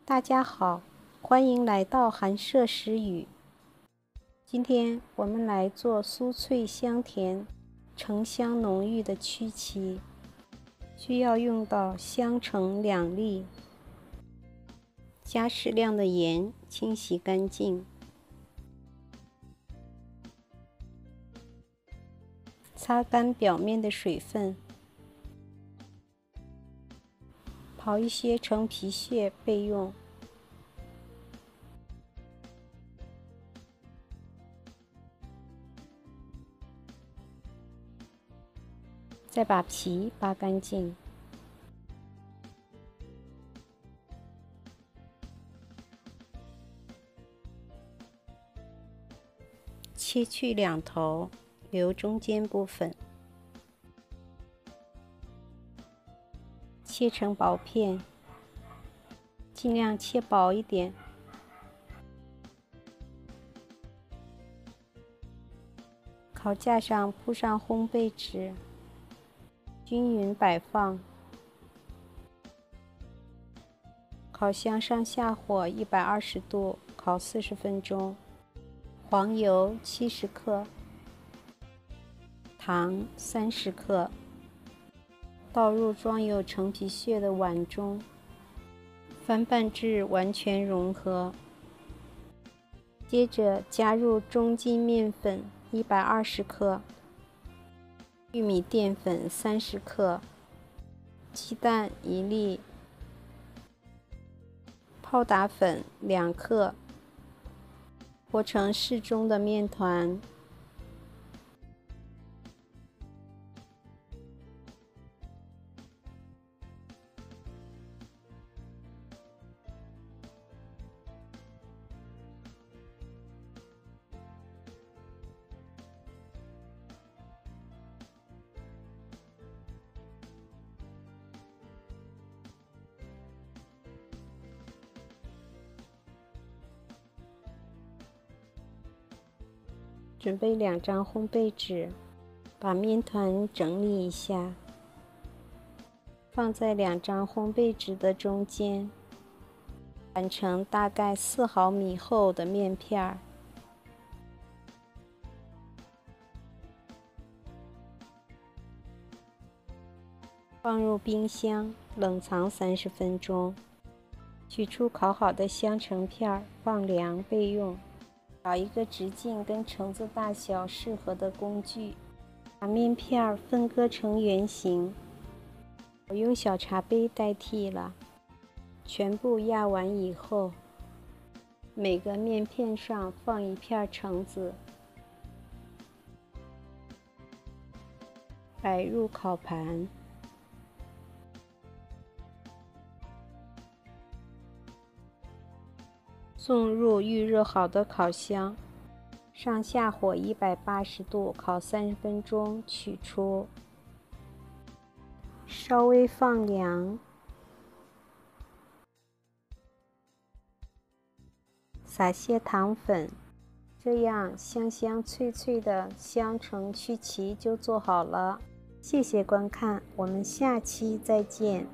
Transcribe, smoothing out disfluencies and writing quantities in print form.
大家好，欢迎来到韩舍食语。今天我们来做酥脆香甜、橙香浓郁的曲奇，需要用到香橙2粒，加适量的盐，清洗干净，擦干表面的水分，刨一些橙皮屑备用。再把皮扒干净，切去两头，留中间部分，切成薄片，尽量切薄一点。烤架上铺上烘焙纸，均匀摆放。烤箱上下火120度，烤40分钟。黄油70克，糖30克，倒入装有橙皮屑的碗中，翻拌至完全融合。接着加入中筋面粉120克，玉米淀粉30克，鸡蛋1粒，泡打粉2克，和成适中的面团。准备2张烘焙纸，把面团整理一下，放在2张烘焙纸的中间，擀成大概4毫米厚的面片，放入冰箱冷藏30分钟。取出烤好的香橙片，放凉备用。找一个直径跟橙子大小适合的工具，把面片分割成圆形。我用小茶杯代替了。全部压完以后，每个面片上放一片橙子，摆入烤盘。送入预热好的烤箱，上下火180度烤30分钟，取出，稍微放凉，撒些糖粉，这样香香脆脆的香橙曲奇就做好了。谢谢观看，我们下期再见。